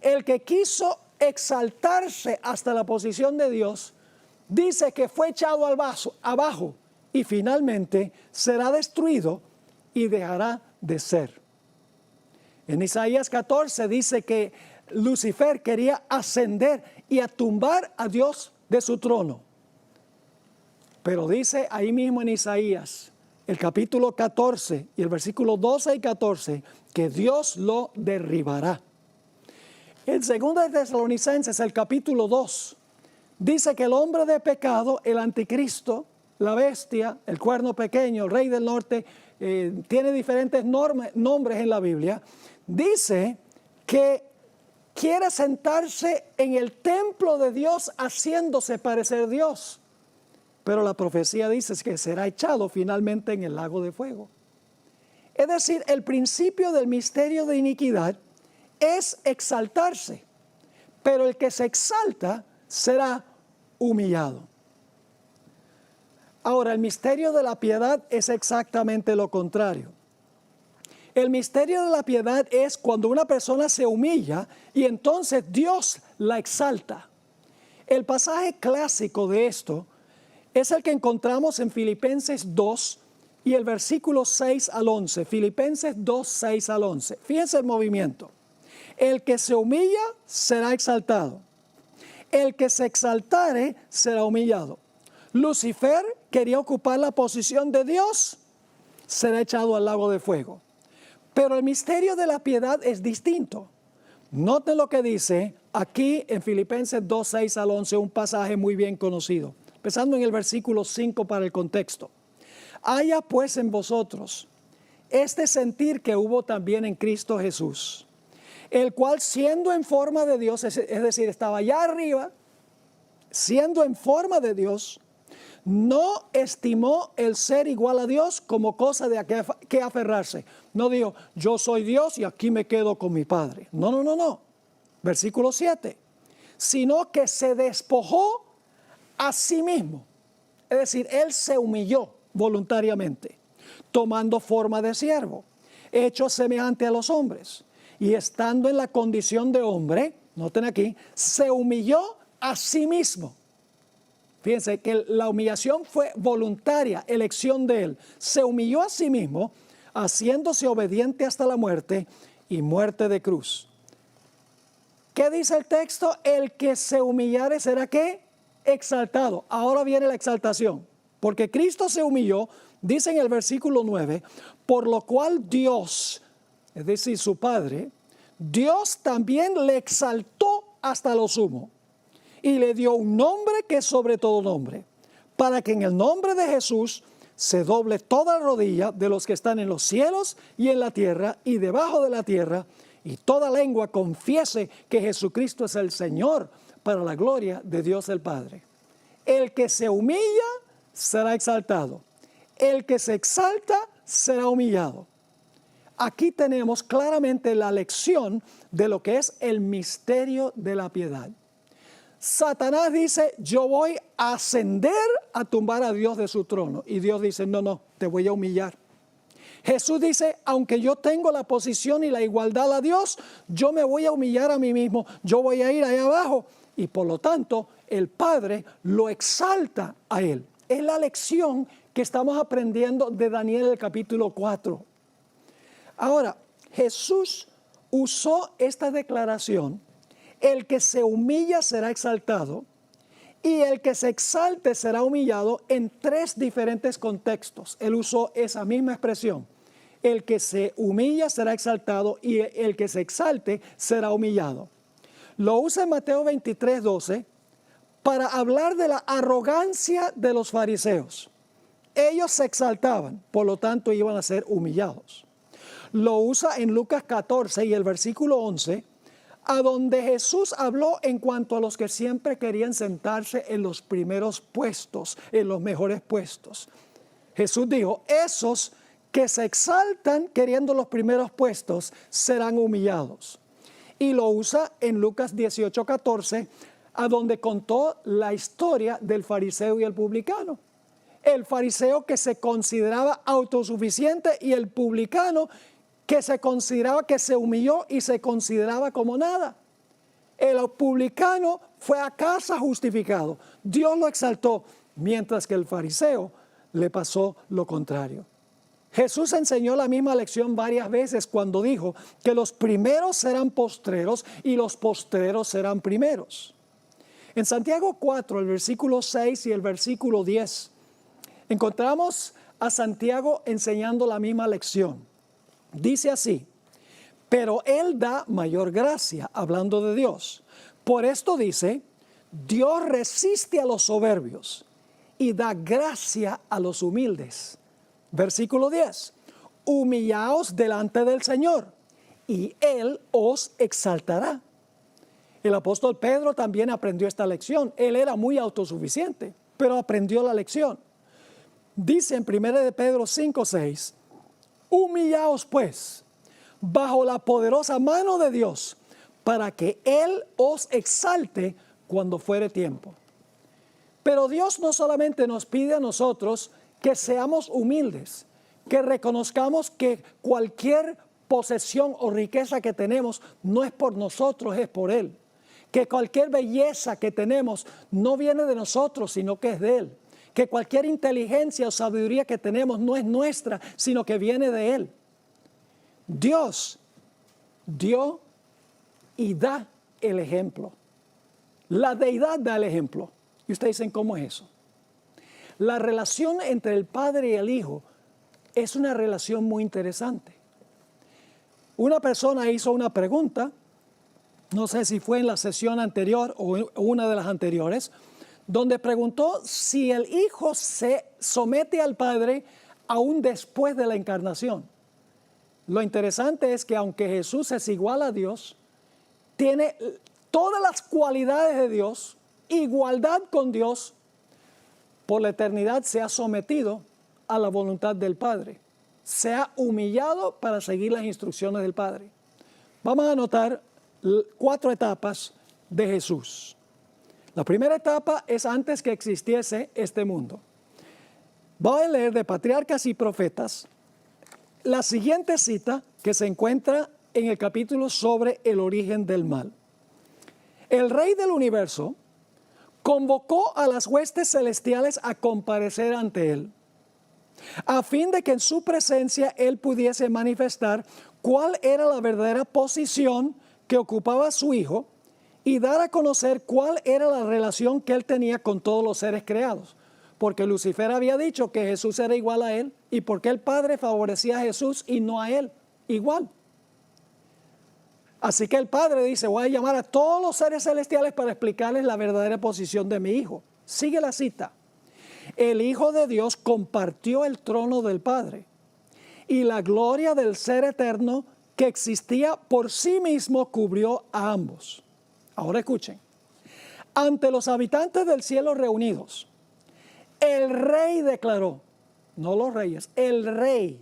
El que quiso exaltarse hasta la posición de Dios, dice que fue echado abajo y finalmente será destruido y dejará de ser. En Isaías 14 dice que Lucifer quería ascender y a tumbar a Dios de su trono. Pero dice ahí mismo en Isaías, el capítulo 14 y el versículo 12 y 14, que Dios lo derribará. En 2 de Tesalonicenses, el capítulo 2, dice que el hombre de pecado, el anticristo, la bestia, el cuerno pequeño, el rey del norte, tiene diferentes nombres en la Biblia, dice que quiere sentarse en el templo de Dios haciéndose parecer Dios. Pero la profecía dice que será echado finalmente en el lago de fuego. Es decir, el principio del misterio de iniquidad es exaltarse, pero el que se exalta será humillado. Ahora, el misterio de la piedad es exactamente lo contrario. El misterio de la piedad es cuando una persona se humilla y entonces Dios la exalta. El pasaje clásico de esto es el que encontramos en Filipenses 2 y el versículo 6 al 11. Filipenses 2, 6 al 11. Fíjense el movimiento. El que se humilla será exaltado. El que se exaltare será humillado. Lucifer quería ocupar la posición de Dios, será echado al lago de fuego. Pero el misterio de la piedad es distinto. Noten lo que dice aquí en Filipenses 2, 6 al 11, un pasaje muy bien conocido. Empezando en el versículo 5 para el contexto. Haya pues en vosotros este sentir que hubo también en Cristo Jesús, el cual siendo en forma de Dios, es decir, estaba allá arriba, siendo en forma de Dios, no estimó el ser igual a Dios como cosa de que aferrarse. No dijo, yo soy Dios y aquí me quedo con mi Padre. No. Versículo 7. Sino que se despojó a sí mismo. Es decir, Él se humilló voluntariamente, tomando forma de siervo, hecho semejante a los hombres. Y estando en la condición de hombre, noten aquí, se humilló a sí mismo. Fíjense que la humillación fue voluntaria, elección de Él. Se humilló a sí mismo, haciéndose obediente hasta la muerte y muerte de cruz. ¿Qué dice el texto? El que se humillare será ¿qué? Exaltado. Ahora viene la exaltación. Porque Cristo se humilló, dice en el versículo 9, por lo cual Dios, es decir, su Padre, Dios también le exaltó hasta lo sumo y le dio un nombre que es sobre todo nombre, para que en el nombre de Jesús se doble toda rodilla de los que están en los cielos y en la tierra y debajo de la tierra, y toda lengua confiese que Jesucristo es el Señor, para la gloria de Dios el Padre. El que se humilla será exaltado. El que se exalta será humillado. Aquí tenemos claramente la lección de lo que es el misterio de la piedad. Satanás dice, yo voy a ascender a tumbar a Dios de su trono. Y Dios dice, no, te voy a humillar. Jesús dice, aunque yo tengo la posición y la igualdad a Dios, yo me voy a humillar a mí mismo. Yo voy a ir allá abajo. Y por lo tanto, el Padre lo exalta a Él. Es la lección que estamos aprendiendo de Daniel el capítulo 4. Ahora, Jesús usó esta declaración, el que se humilla será exaltado y el que se exalte será humillado en tres diferentes contextos. Él usó esa misma expresión. El que se humilla será exaltado y el que se exalte será humillado. Lo usa en Mateo 23, 12 para hablar de la arrogancia de los fariseos. Ellos se exaltaban, por lo tanto iban a ser humillados. Lo usa en Lucas 14 y el versículo 11, a donde Jesús habló en cuanto a los que siempre querían sentarse en los primeros puestos, en los mejores puestos. Jesús dijo, esos que se exaltan queriendo los primeros puestos serán humillados. Y lo usa en Lucas 18, 14, a donde contó la historia del fariseo y el publicano. El fariseo que se consideraba autosuficiente y el publicano que se consideraba que se humilló y se consideraba como nada. El publicano fue a casa justificado. Dios lo exaltó, mientras que el fariseo le pasó lo contrario. Jesús enseñó la misma lección varias veces cuando dijo que los primeros serán postreros y los postreros serán primeros. En Santiago 4, el versículo 6 y el versículo 10, encontramos a Santiago enseñando la misma lección. Dice así, pero Él da mayor gracia, hablando de Dios. Por esto dice, Dios resiste a los soberbios y da gracia a los humildes. Versículo 10. Humillaos delante del Señor y Él os exaltará. El apóstol Pedro también aprendió esta lección. Él era muy autosuficiente, pero aprendió la lección. Dice en 1 de Pedro 5:6, humillaos pues bajo la poderosa mano de Dios, para que Él os exalte cuando fuere tiempo. Pero Dios no solamente nos pide a nosotros que seamos humildes, que reconozcamos que cualquier posesión o riqueza que tenemos no es por nosotros, es por Él. Que cualquier belleza que tenemos no viene de nosotros, sino que es de Él. Que cualquier inteligencia o sabiduría que tenemos no es nuestra, sino que viene de Él. Dios dio y da el ejemplo. La deidad da el ejemplo. Y ustedes dicen, ¿cómo es eso? La relación entre el Padre y el Hijo es una relación muy interesante. Una persona hizo una pregunta, no sé si fue en la sesión anterior o en una de las anteriores, donde preguntó si el Hijo se somete al Padre aún después de la encarnación. Lo interesante es que aunque Jesús es igual a Dios, tiene todas las cualidades de Dios, igualdad con Dios, por la eternidad se ha sometido a la voluntad del Padre. Se ha humillado para seguir las instrucciones del Padre. Vamos a anotar 4 etapas de Jesús. La primera etapa es antes que existiese este mundo. Voy a leer de Patriarcas y Profetas la siguiente cita que se encuentra en el capítulo sobre el origen del mal. El Rey del universo convocó a las huestes celestiales a comparecer ante Él, a fin de que en su presencia Él pudiese manifestar cuál era la verdadera posición que ocupaba su Hijo y dar a conocer cuál era la relación que Él tenía con todos los seres creados. Porque Lucifer había dicho que Jesús era igual a Él, y porque el Padre favorecía a Jesús y no a Él, igual. Así que el Padre dice, voy a llamar a todos los seres celestiales para explicarles la verdadera posición de mi Hijo. Sigue la cita. El Hijo de Dios compartió el trono del Padre, y la gloria del Ser eterno que existía por sí mismo cubrió a ambos. Ahora escuchen. Ante los habitantes del cielo reunidos, el Rey declaró, no los reyes, el Rey,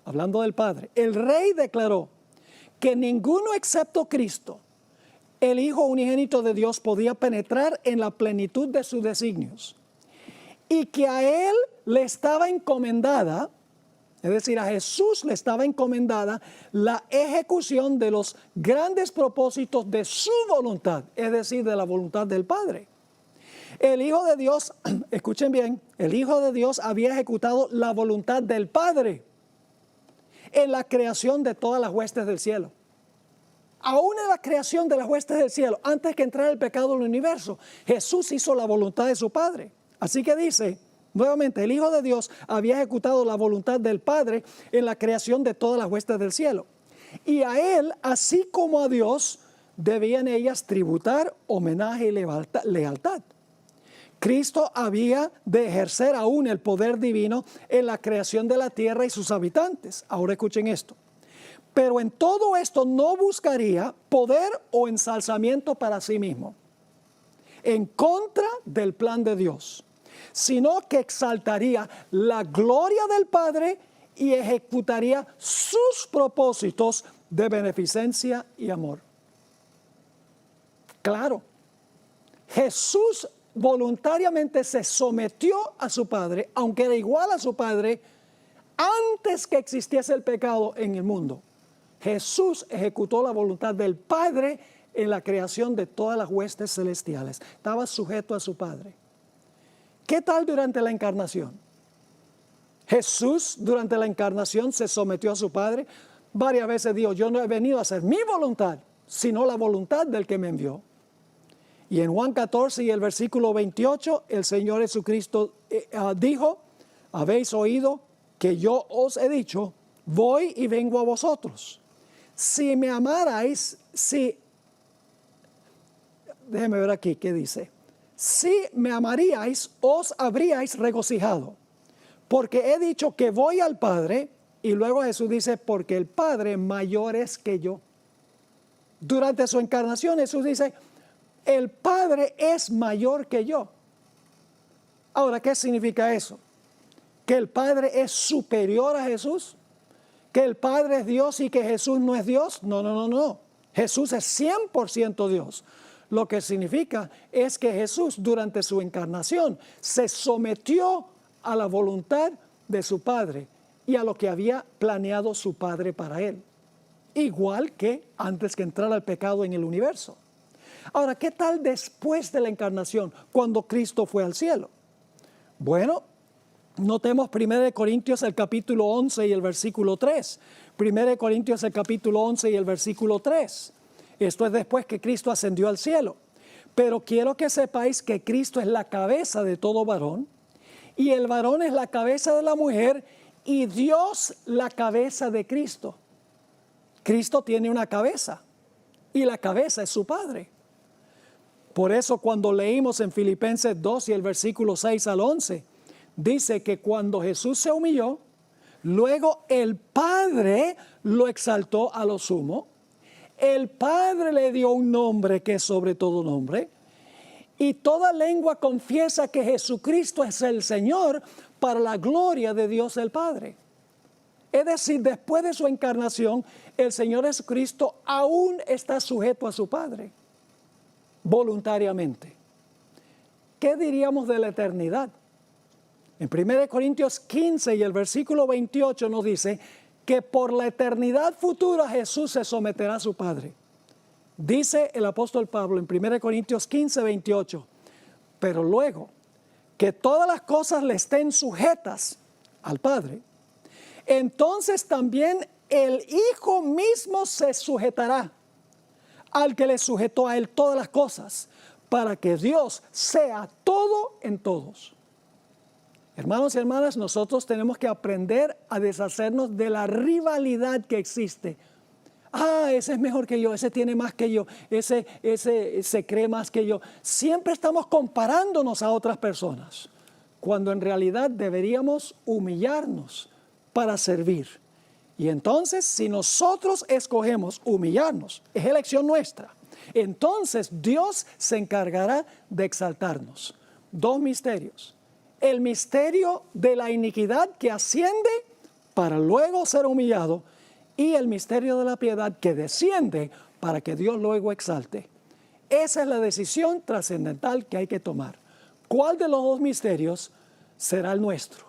hablando del Padre, el Rey declaró que ninguno excepto Cristo, el Hijo unigénito de Dios, podía penetrar en la plenitud de sus designios, y que a Él le estaba encomendada, es decir, a Jesús le estaba encomendada la ejecución de los grandes propósitos de su voluntad, es decir, de la voluntad del Padre. El Hijo de Dios, escuchen bien, el Hijo de Dios había ejecutado la voluntad del Padre en la creación de todas las huestes del cielo. Aún en la creación de las huestes del cielo, antes que entrara el pecado en el universo, Jesús hizo la voluntad de su Padre. Así que dice, nuevamente, el Hijo de Dios había ejecutado la voluntad del Padre en la creación de todas las huestes del cielo. Y a Él, así como a Dios, debían ellas tributar homenaje y lealtad. Cristo había de ejercer aún el poder divino en la creación de la tierra y sus habitantes. Ahora escuchen esto. Pero en todo esto no buscaría poder o ensalzamiento para sí mismo, en contra del plan de Dios, sino que exaltaría la gloria del Padre y ejecutaría sus propósitos de beneficencia y amor. Claro, Jesús voluntariamente se sometió a su Padre, aunque era igual a su Padre, antes que existiese el pecado en el mundo. Jesús ejecutó la voluntad del Padre en la creación de todas las huestes celestiales. Estaba sujeto a su Padre. ¿Qué tal durante la encarnación? Jesús durante la encarnación se sometió a su Padre. Varias veces dijo, yo no he venido a hacer mi voluntad, sino la voluntad del que me envió. Y en Juan 14 y el versículo 28, el Señor Jesucristo dijo, habéis oído que yo os he dicho, voy y vengo a vosotros. Si me amarais, déjeme ver aquí qué dice. si me amaríais, os habríais regocijado, porque he dicho que voy al Padre, y luego Jesús dice, porque el Padre mayor es que yo. Durante su encarnación Jesús dice, el Padre es mayor que yo. Ahora, ¿qué significa eso? ¿Que el Padre es superior a Jesús? ¿Que el Padre es Dios y que Jesús no es Dios? No, no, no, no. Jesús es 100% Dios. Lo que significa es que Jesús durante su encarnación se sometió a la voluntad de su Padre y a lo que había planeado su Padre para él. Igual que antes que entrara el pecado en el universo. Ahora, ¿qué tal después de la encarnación, cuando Cristo fue al cielo? Bueno, notemos 1 Corintios el capítulo 11 y el versículo 3. 1 Corintios el capítulo 11 y el versículo 3. Esto es después que Cristo ascendió al cielo. Pero quiero que sepáis que Cristo es la cabeza de todo varón, y el varón es la cabeza de la mujer, y Dios la cabeza de Cristo. Cristo tiene una cabeza, y la cabeza es su Padre. Por eso cuando leímos en Filipenses 2 y el versículo 6 al 11, dice que cuando Jesús se humilló, luego el Padre lo exaltó a lo sumo. El Padre le dio un nombre que es sobre todo nombre. Y toda lengua confiesa que Jesucristo es el Señor para la gloria de Dios el Padre. Es decir, después de su encarnación, el Señor Jesucristo aún está sujeto a su Padre, voluntariamente. ¿Qué diríamos de la eternidad? En 1 Corintios 15 y el versículo 28 nos dice que por la eternidad futura Jesús se someterá a su Padre. Dice el apóstol Pablo en 1 Corintios 15, 28, pero luego que todas las cosas le estén sujetas al Padre, entonces también el Hijo mismo se sujetará al que le sujetó a él todas las cosas, para que Dios sea todo en todos. Hermanos y hermanas, nosotros tenemos que aprender a deshacernos de la rivalidad que existe. Ah, ese es mejor que yo, ese tiene más que yo, ese se cree más que yo. Siempre estamos comparándonos a otras personas, cuando en realidad deberíamos humillarnos para servir. Y entonces, si nosotros escogemos humillarnos, es elección nuestra, entonces Dios se encargará de exaltarnos. Dos misterios. El misterio de la iniquidad que asciende para luego ser humillado, y el misterio de la piedad que desciende para que Dios luego exalte. Esa es la decisión trascendental que hay que tomar. ¿Cuál de los dos misterios será el nuestro?